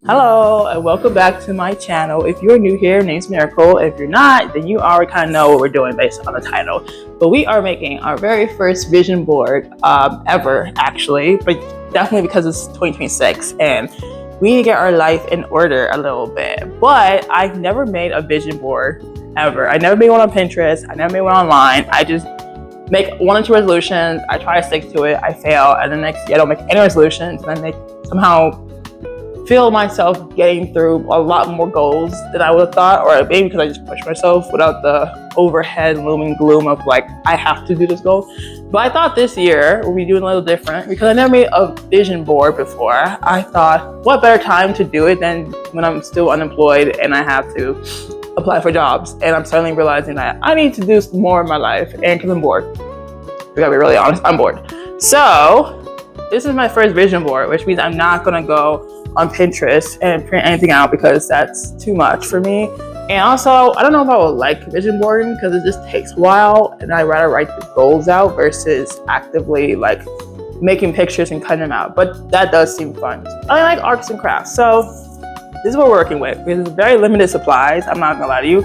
Hello and welcome back to my channel. If you're new here, name's Miracle. If you're not, then you already kind of know what we're doing based on the title. But we are making our very first vision board ever, actually, but definitely because it's 2026 and we need to get our life in order a little bit. But I've never made a vision board ever. I never made one on Pinterest. I never made one online. I just make one or two resolutions. I try to stick to it. I fail, and the next year I don't make any resolutions, and I somehow feel myself getting through a lot more goals than I would have thought, or maybe because I just push myself without the overhead looming gloom of like, I have to do this goal. But I thought this year we'll be doing a little different because I never made a vision board before. I thought, what better time to do it than when I'm still unemployed and I have to apply for jobs. And I'm suddenly realizing that I need to do more in my life, and because I'm bored. We gotta be really honest, I'm bored. So this is my first vision board, which means I'm not gonna go on Pinterest and print anything out because that's too much for me. And also, I don't know if I would like vision boarding because it just takes a while, and I'd rather write the goals out versus actively like making pictures and cutting them out. But that does seem fun. I like arts and crafts, so this is what we're working with. It's very limited supplies, I'm not gonna lie to you.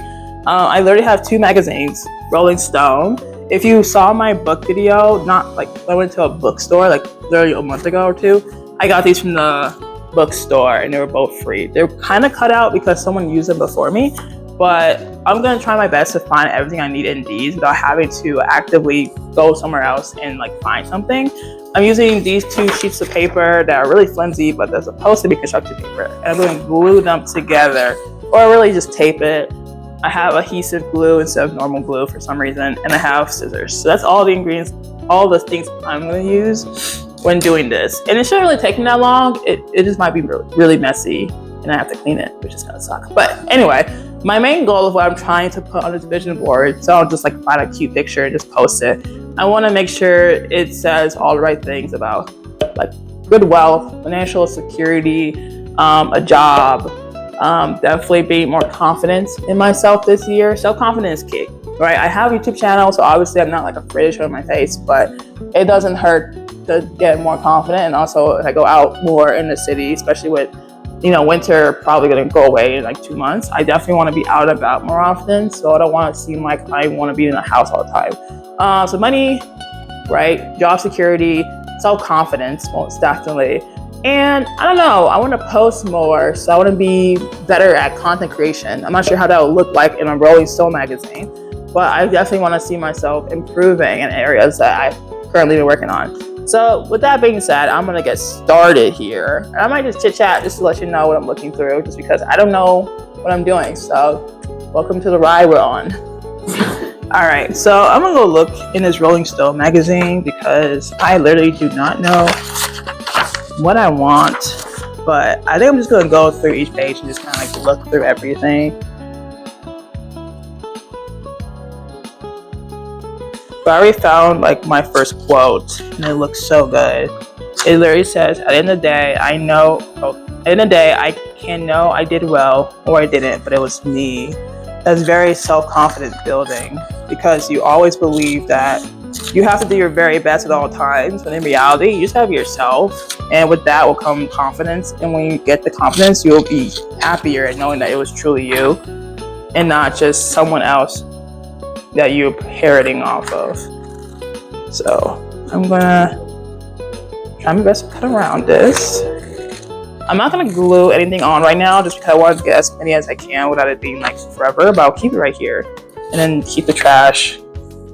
I literally have 2 magazines, Rolling Stone. If you saw my book video, not like I went to a bookstore like literally a month ago or 2, I got these from the bookstore and they were both free. They're kind of cut out because someone used them before me, but I'm gonna try my best to find everything I need in these without having to actively go somewhere else and like find something. I'm using these 2 sheets of paper that are really flimsy, but they're supposed to be construction paper, and I'm going to glue them together or really just tape it. I have adhesive glue instead of normal glue for some reason, and I have scissors. So that's all the ingredients, all the things I'm going to use when doing this. And it shouldn't really take me that long. It just might be really messy and I have to clean it, which is kind of suck. But anyway, my main goal of what I'm trying to put on this vision board, so I'll just like find a cute picture and just post it. I want to make sure it says all the right things about like good wealth, financial security, a job, definitely being more confident in myself this year. Self-confidence is key, right? I have a YouTube channel, so obviously I'm not like afraid to show my face, but it doesn't hurt to get more confident. And also if I go out more in the city, especially with winter probably going to go away in like 2 months, I definitely want to be out and about more often, so I don't want to seem like I want to be in the house all the time. So money, right, job security, self-confidence most definitely. And I don't know, I want to post more, so I want to be better at content creation. I'm not sure how that will look like in a Rolling Stone magazine, but I definitely want to see myself improving in areas that I've currently been working on. So with that being said, I'm going to get started here. I might just chit chat just to let you know what I'm looking through, just because I don't know what I'm doing. So welcome to the ride we're on. All right, so I'm going to go look in this Rolling Stone magazine because I literally do not know what I want, but I think I'm just going to go through each page and just kind of like look through everything. But I already found like my first quote, and it looks so good. It literally says, at the end of the day, I can know I did well or I didn't, but it was me. That's very self-confident building, because you always believe that you have to do your very best at all times, but in reality, you just have yourself, and with that will come confidence. And when you get the confidence, you'll be happier at knowing that it was truly you and not just someone else that you're parroting off of. So I'm gonna try my best to cut around this. I'm not gonna glue anything on right now just because I want to get as many as I can without it being like forever, but I'll keep it right here and then keep the trash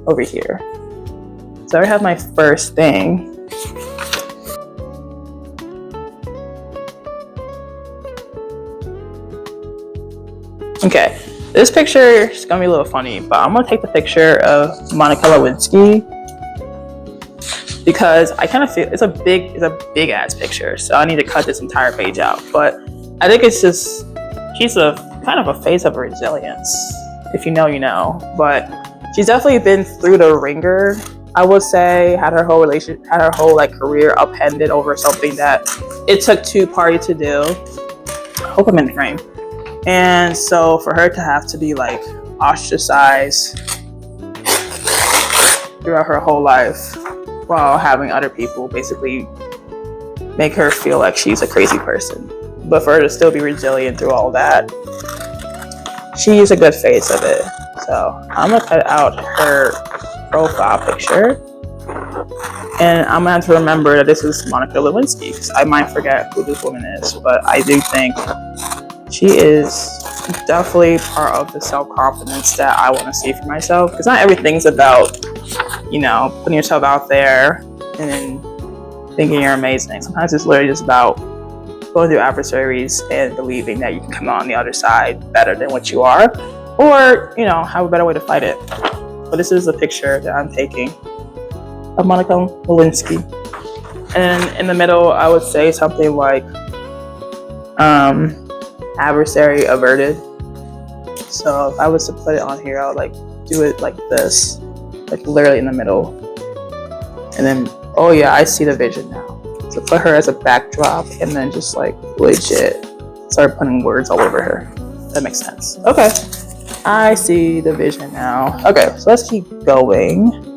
over here. So I already have my first thing. Okay. This picture is gonna be a little funny, but I'm gonna take the picture of Monica Lewinsky because I kind of feel it's a big ass picture, so I need to cut this entire page out. But I think it's just she's a kind of a face of resilience. If you know, you know. But she's definitely been through the ringer. I would say had her whole like career upended over something that it took 2 parties to do. I hope I'm in frame. And so for her to have to be like ostracized throughout her whole life while having other people basically make her feel like she's a crazy person. but for her to still be resilient through all that, she's a good face of it. So I'm gonna cut out her profile picture, and I'm gonna have to remember that this is Monica Lewinsky, because I might forget who this woman is, but I do think she is definitely part of the self-confidence that I want to see for myself, because not everything's about, you know, putting yourself out there and thinking you're amazing. Sometimes it's literally just about going through adversaries and believing that you can come out on the other side better than what you are, or, you know, have a better way to fight it. But this is a picture that I'm taking of Monica Lewinsky. And in the middle, I would say something like, adversary averted. So if I was to put it on here, I would like do it like this, like literally in the middle. And then, oh yeah, I see the vision now. So put her as a backdrop, and then just like legit start putting words all over her. That makes sense. Okay, I see the vision now. Okay, so let's keep going.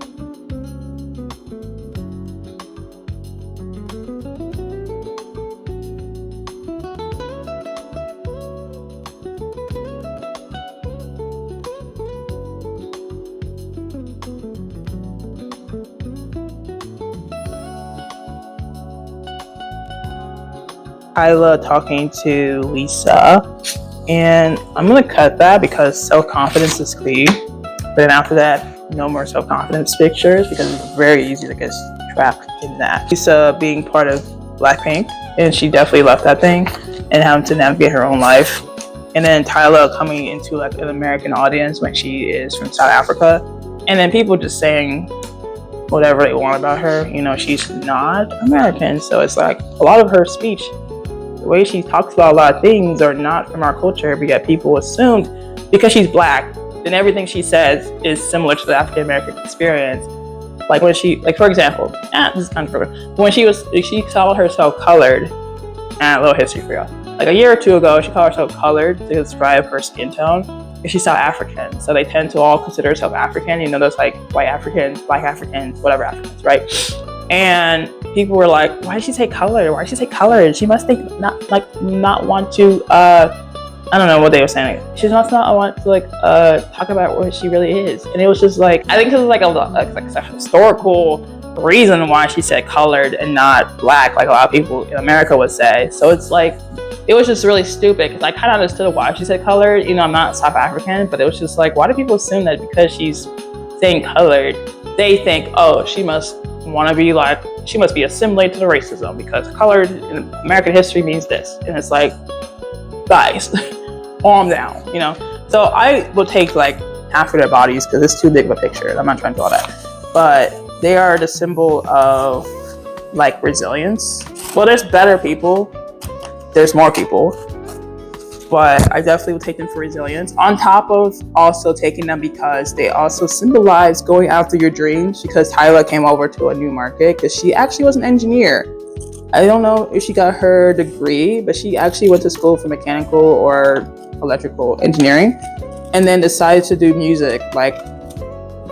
Kyla talking to Lisa, and I'm gonna cut that because self-confidence is key. But then after that, no more self-confidence pictures, because it's very easy to get trapped in that. Lisa being part of Blackpink, and she definitely left that thing and having to navigate her own life. And then Tyla coming into like an American audience when she is from South Africa, and then people just saying whatever they want about her. You know, she's not American, so it's like a lot of her speech, the way she talks about a lot of things are not from our culture, but yet people assumed because she's black, then everything she says is similar to the African American experience. Like when she, like for example, this is kind of proven. When she called herself colored, and a little history for y'all. Like a year or two ago, she called herself colored to describe her skin tone, because she's South African. So they tend to all consider herself African. You know, there's like white Africans, black Africans, whatever Africans, right? And people were like, why did she say colored? Why did she say colored? She must think not want to, I don't know what they were saying. She must not want to like talk about what she really is. And it was just like, I think it was like a historical reason why she said colored and not black, like a lot of people in America would say. So it's like, it was just really stupid, because I kind of understood why she said colored. You know, I'm not South African, but it was just like, why do people assume that because she's saying colored, they think, oh, she must want to be like, she must be assimilated to the racism, because colored in American history means this. And it's like, guys, calm down, you know? So I will take like half of their bodies, because it's too big of a picture. I'm not trying to do all that. But they are the symbol of like resilience. Well, there's better people. There's more people, but I definitely would take them for resilience, on top of also taking them because they also symbolize going after your dreams, because Tyla came over to a new market because she actually was an engineer. I don't know if she got her degree, but she actually went to school for mechanical or electrical engineering, and then decided to do music, like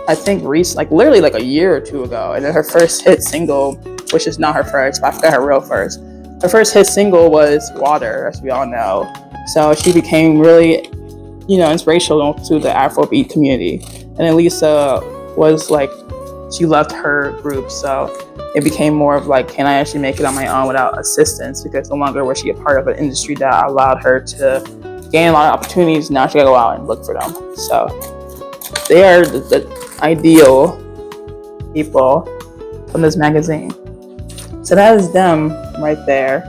I think like literally like a year or two ago. And then her first hit single, which is not her first, but I forgot her real first. Her first hit single was Water, as we all know. So she became really, you know, inspirational to the Afrobeat community. And then Lisa was like, she left her group, so it became more of like, can I actually make it on my own without assistance? Because no longer was she a part of an industry that allowed her to gain a lot of opportunities. Now she gotta go out and look for them. So they are the ideal people from this magazine. So that is them right there.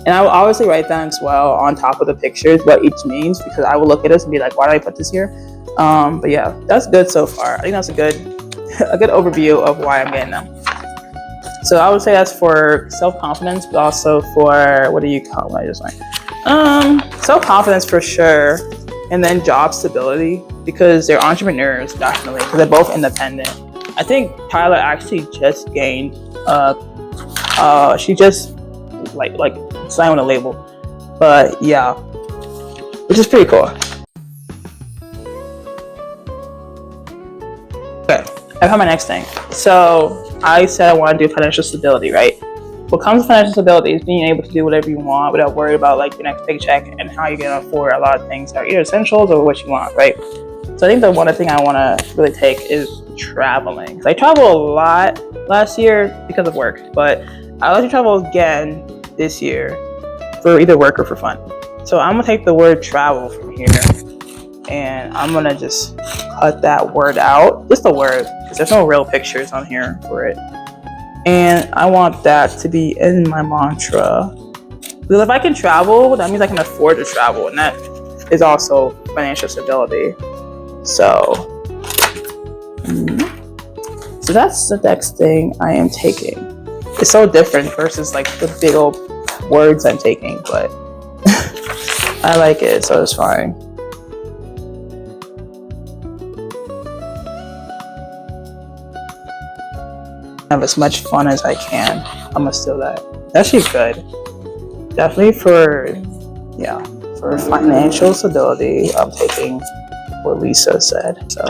And I will obviously write down as well on top of the pictures what each means, because I will look at this and be like, why did I put this here? But yeah, that's good so far. I think that's a good overview of why I'm getting them. So I would say that's for self-confidence, but also for, what do you call what I just like? Self-confidence for sure. And then job stability, because they're entrepreneurs, definitely, because they're both independent. I think Tyla actually just gained, she just like signed on a label, but yeah, which is pretty cool. Okay, I found my next thing. So I said I want to do financial stability, right? what comes with financial stability is being able to do whatever you want without worrying about like your next paycheck and how you're gonna afford a lot of things that are either essentials or what you want, right? So I think the one thing I want to really take is traveling. I traveled a lot last year because of work, but I like to travel again this year for either work or for fun. So I'm gonna take the word travel from here, and I'm gonna just cut that word out, just the word, because there's no real pictures on here for it. And I want that to be in my mantra. Because if I can travel, that means I can afford to travel, and that is also financial stability. So that's the next thing I am taking. It's so different versus like the big old words I'm taking, but I like it, so it's fine. Have as much fun as I can. I'm gonna steal that. That's actually good. Definitely for financial stability, I'm taking what Lisa said. So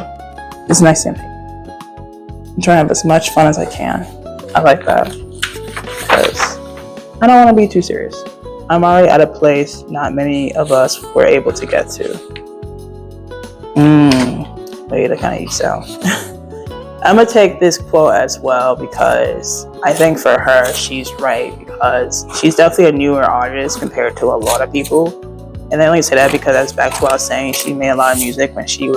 it's a nice thing. I'm trying to have as much fun as I can. I like that because I don't want to be too serious. I'm already at a place not many of us were able to get to. Wait, that kind of sound. I'm gonna take this quote as well because I think for her, she's right, because she's definitely a newer artist compared to a lot of people. And I only say that because that's back to what I was saying. She made a lot of music when she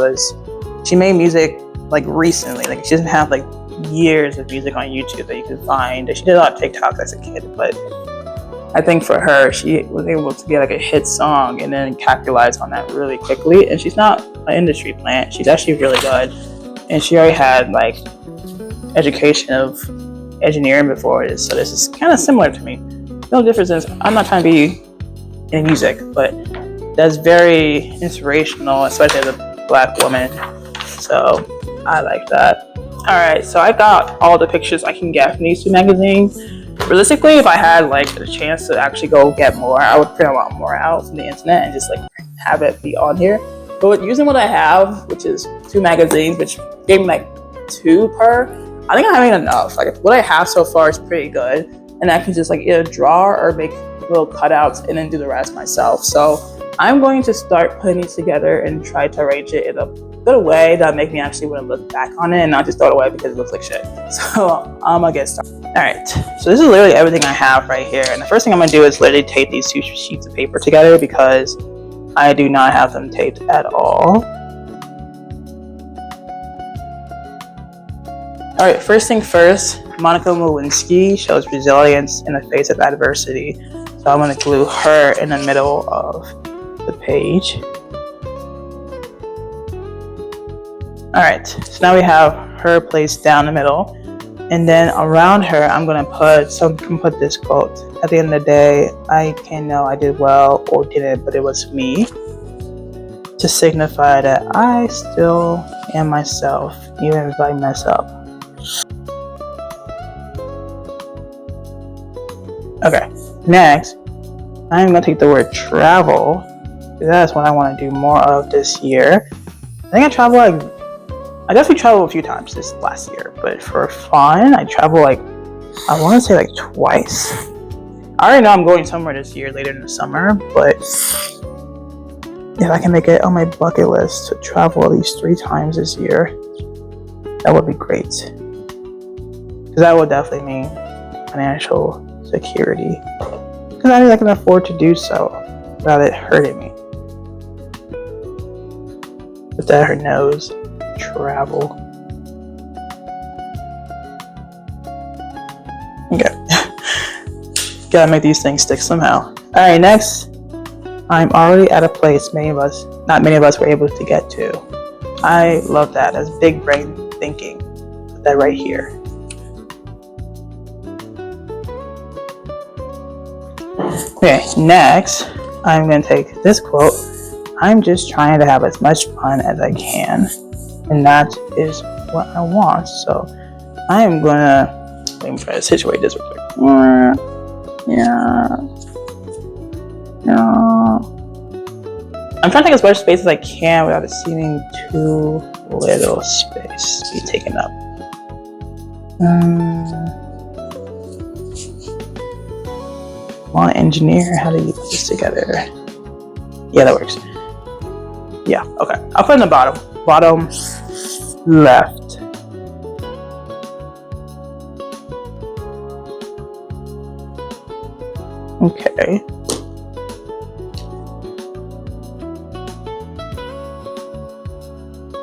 made music like recently. Like she doesn't have like years of music on YouTube that you can find. She did a lot of TikToks as a kid, but I think for her, she was able to get like a hit song and then capitalize on that really quickly. And she's not an industry plant. She's actually really good. And she already had like education of engineering before this, so this is kind of similar to me. No difference is I'm not trying to be in music, but that's very inspirational, especially as a Black woman. So I like that. All right, so I got all the pictures I can get from these two magazines. Realistically, if I had like the chance to actually go get more, I would print a lot more out from the internet and just like have it be on here. But using what I have, which is two magazines, which gave me like 2 per, I think I'm having enough. Like what I have so far is pretty good, and I can just like either draw or make little cutouts and then do the rest myself. So I'm going to start putting these together and try to arrange it in a good way that make me actually want to look back on it and not just throw it away because it looks like shit. So I'm gonna get started. All right, so this is literally everything I have right here, and the first thing I'm gonna do is literally tape these 2 sheets of paper together because I do not have them taped at all. All right, first thing first, Monica Lewinsky shows resilience in the face of adversity. So I'm gonna glue her in the middle of the page. All right, so now we have her placed down the middle. And then around her, I'm gonna put this quote. At the end of the day, I can know I did well or didn't, but it was me. To signify that I still am myself, even if I mess up. Okay, next, I'm gonna take the word travel. That's what I want to do more of this year. I think I definitely traveled a few times this last year, but for fun, I travel I want to say like twice. I already know I'm going somewhere this year later in the summer, but if I can make it on my bucket list to travel at least 3 times this year, that would be great. Because that would definitely mean financial security. Because I can afford to do so without it hurting me. Put that her nose. Travel. Okay. Gotta make these things stick somehow. Alright, next. I'm already at a place not many of us were able to get to. I love that. That's big brain thinking. Put that right here. Okay, next, I'm going to take this quote. I'm just trying to have as much fun as I can. And that is what I want. So I am going to, let me try to situate this real quick. I'm trying to take as much space as I can without it seeming too little space to be taken up. on engineer. How do you put this together? Yeah, that works. Yeah, okay. I'll put it in the bottom left. Okay.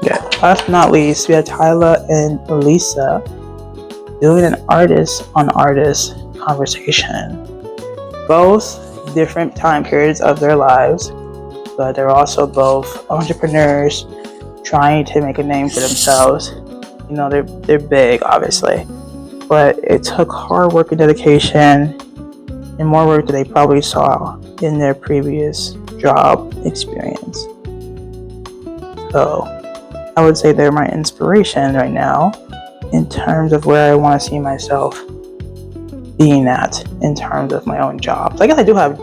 Yeah, last but not least, we have Tyla and Lisa doing an artist on artist conversation. Both different time periods of their lives, but they're also both entrepreneurs trying to make a name for themselves. You know, they're big, obviously, but it took hard work and dedication and more work than they probably saw in their previous job experience. So I would say they're my inspiration right now in terms of where I want to see myself being at in terms of my own job. So I guess I do have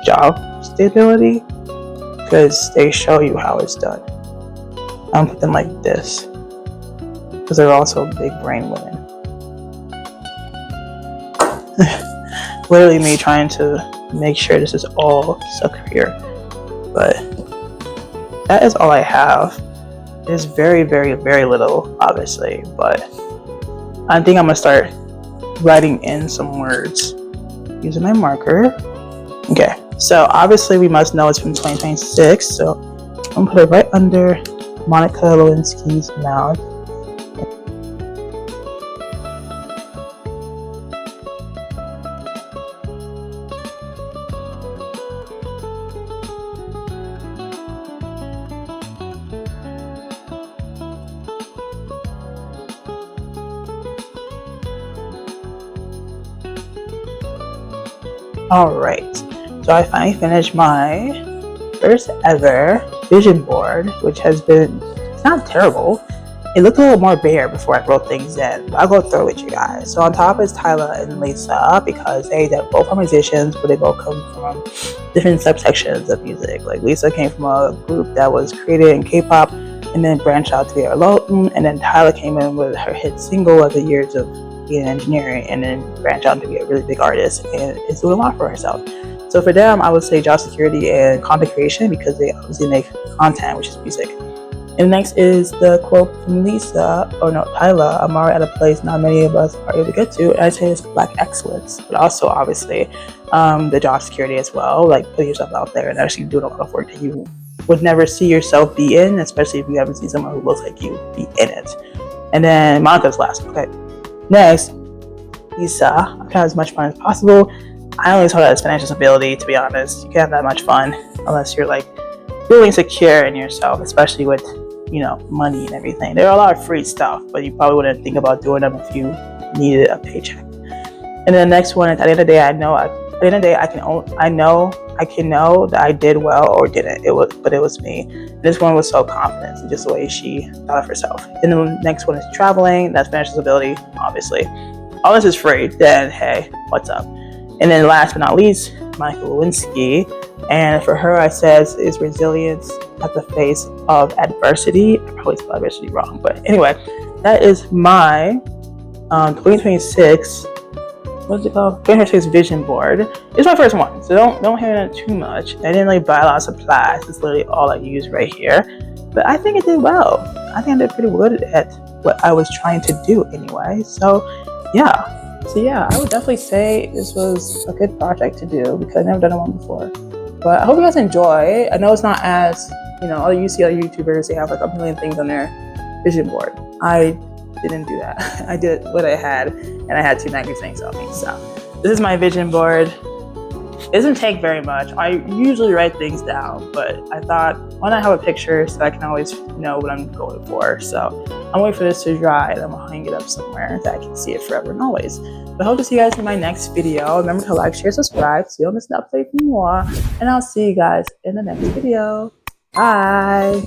job stability, because they show you how it's done. I don't put them like this because they're also big brain women. Literally me trying to make sure this is all a career, but that is all I have. It is very, very, very little, obviously, but I think I'm gonna start writing in some words using my marker. Okay, so obviously we must know it's from 2026, so I'm gonna put it right under Monica Lewinsky's mouth. Alright, so I finally finished my first ever vision board, which has been, it's not terrible. It looked a little more bare before I wrote things in, but I'll go through it with you guys. So on top is Tyla and Lisa, because they both are musicians, but they both come from different subsections of music. Like Lisa came from a group that was created in K-pop and then branched out to be alone, and then Tyla came in with her hit single of the years of being an engineer and then branched out to be a really big artist and is doing a lot for herself. So for them, I would say job security and content creation, because they obviously make content, which is music. And next is the quote from Lisa, or no, Tyla: "I'm already at a place not many of us are able to get to." And I say it's Black excellence, but also obviously the job security as well, like putting yourself out there and actually doing a lot of work that you would never see yourself be in, especially if you haven't seen someone who looks like you be in it. And then Monica's last. Okay. Next, Lisa, I've had as much fun as possible. I only saw that as financial stability, to be honest. You can't have that much fun unless you're like feeling secure in yourself, especially with, you know, money and everything. There are a lot of free stuff, but you probably wouldn't think about doing them if you needed a paycheck. And then the next one, at the end of the day, I know I can know that I did well or didn't. But it was me. This one was self-confidence and just the way she thought of herself. And the next one is traveling. That's financial stability, obviously. All this is free, then hey, what's up? And then last but not least, Monica Lewinsky. And for her, I says is resilience at the face of adversity. I probably spelled adversity wrong, but anyway, that is my 2026. What's it called? 2026 vision board. It's my first one, so don't hear it too much. I didn't really buy a lot of supplies. It's literally all I use right here. But I think it did well. I think I did pretty good at what I was trying to do anyway. So yeah, I would definitely say this was a good project to do because I've never done one before. But I hope you guys enjoy. I know it's not as, you see other YouTubers, they have like a million things on their vision board. I didn't do that. I did what I had, and I had two magazines on me. So this is my vision board. It doesn't take very much. I usually write things down, but I thought, why not have a picture so I can always know what I'm going for. So I'm waiting for this to dry, and I'm gonna hang it up somewhere that I can see it forever and always. But I hope to see you guys in my next video. Remember to like, share, subscribe so you don't miss an update for more. And I'll see you guys in the next video. Bye.